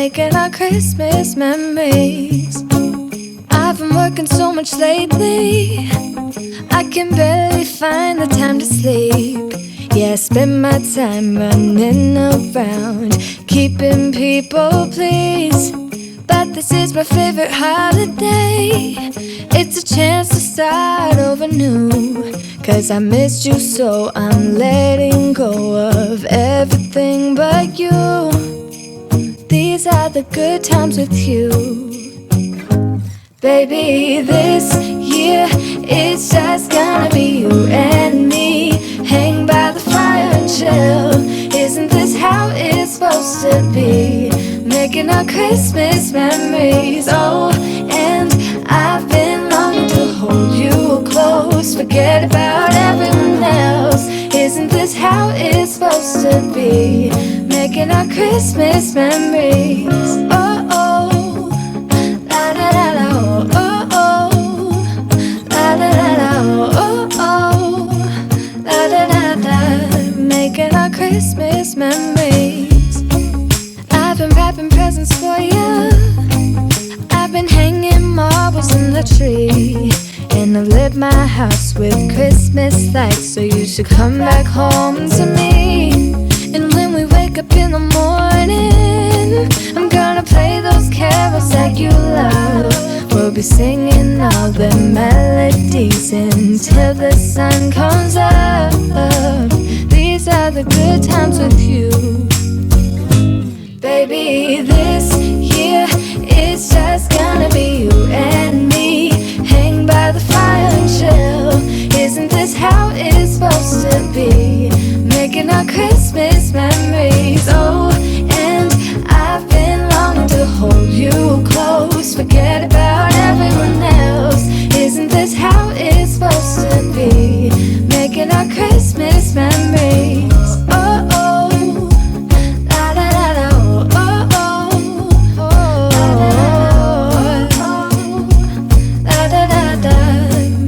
making our Christmas memories. I've been working so much lately, I can barely find the time to sleep. Yeah, I spend my time running around, keeping people pleased. But this is my favorite holiday. It's a chance to start over new. 'Cause I missed you, so I'm letting go of everything but you. These are the good times with you. Baby, this year it's just gonna be you and me. Hang by the fire and chill. Isn't this how it's supposed to be? Making our Christmas memories. Oh, and I've been longing to hold you close. Forget about everyone else. Isn't this how it's supposed to be? Making our Christmas memories. Oh, oh, la la la la, oh, oh, la la la la, oh, oh, la la la la. Making our Christmas memories. I've been wrapping presents for you. I've been hanging marbles in the tree, and I've lit my house with Christmas lights. So you should come back home to me. And when we wake up in the morning, I'm gonna play those carols that you love. We'll be singing all the melodies until the sun comes up. These are the good times with you. Baby, this year it's just gonna be you and me. Hang by the fire and chill. Isn't this how it's supposed to be? Making our Christmas memories. Oh, and I've been longing to hold you close. Forget about everyone else. Isn't this how it's supposed to be? Making our Christmas memories. Oh, oh, la la la la, oh, oh, oh, la la la la.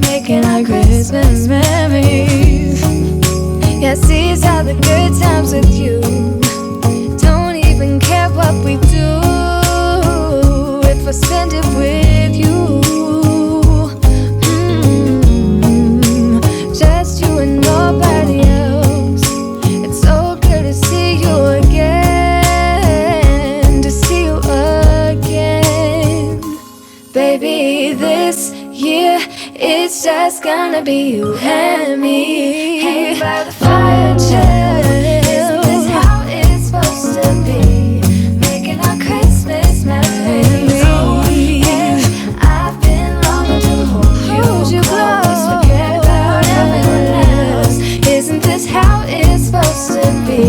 Making our Christmas memories. Yes, these are the good times with you. Don't even care what we do if I spend it with you. Just you and nobody else. It's so good to see you again, to see you again. Baby, this year it's just gonna be you and me. Hang by the fire and chill. Isn't this how it's supposed to be? Making our Christmas memories. Oh, yeah. I've been longing to hold you close. Forget about everyone else. Isn't this how it's supposed to be?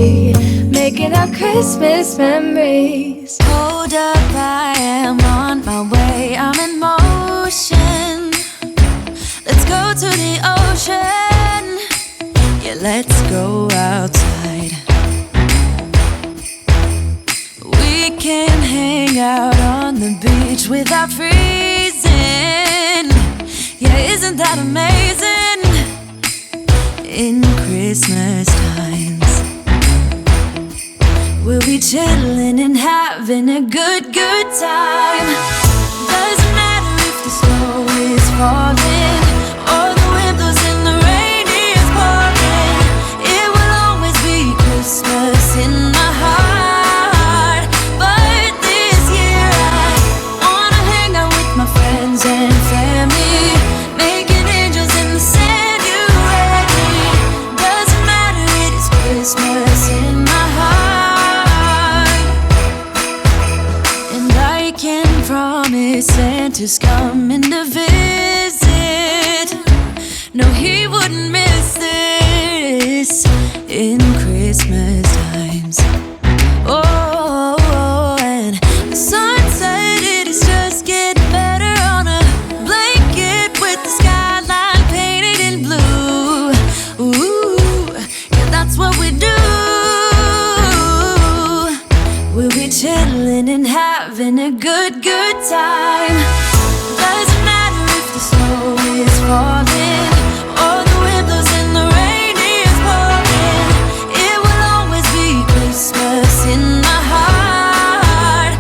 Making our Christmas memories. Hold up, I am on my way. I'm in motion. Let's go to the ocean. Yeah, let's go outside. We can hang out on the beach without freezing. Yeah, isn't that amazing? In Christmas times, we'll be chilling and having a good time. Doesn't matter if the snow is falling or the wind blows and the rain is pouring. It will always be Christmas in my heart. But this year I wanna hang out with my friends and family, making angels in the sand. You ready? Doesn't matter, it is Christmas in my heart. And I can promise Santa's coming to visit. No, he wouldn't miss this in Christmas times. Oh, and the sun said it is just getting better on a blanket with the skyline painted in blue. Ooh, yeah, that's what we do. We'll be chilling and having a good time. Doesn't matter if the snow is falling or the wind blows and the rain is pouring. It will always be Christmas in my heart.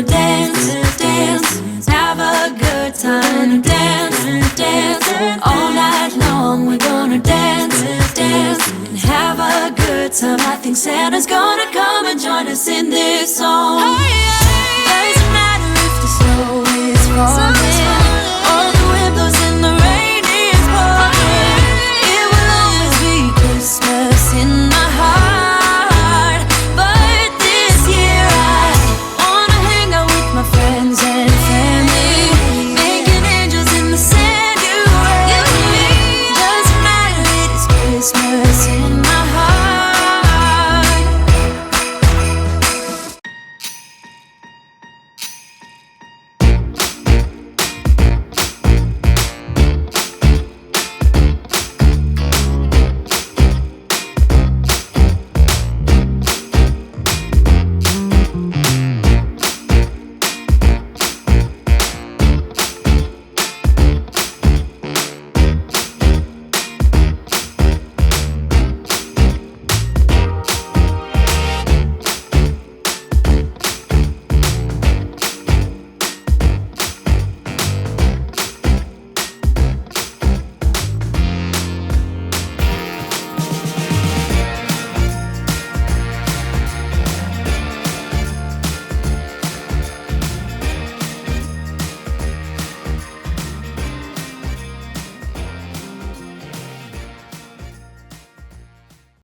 dance, dance, have a good time. Dance, dance, all night long. We're gonna dance, dance, and have a good time. I think Santa's gonna come and join us in this song. Oh, yeah.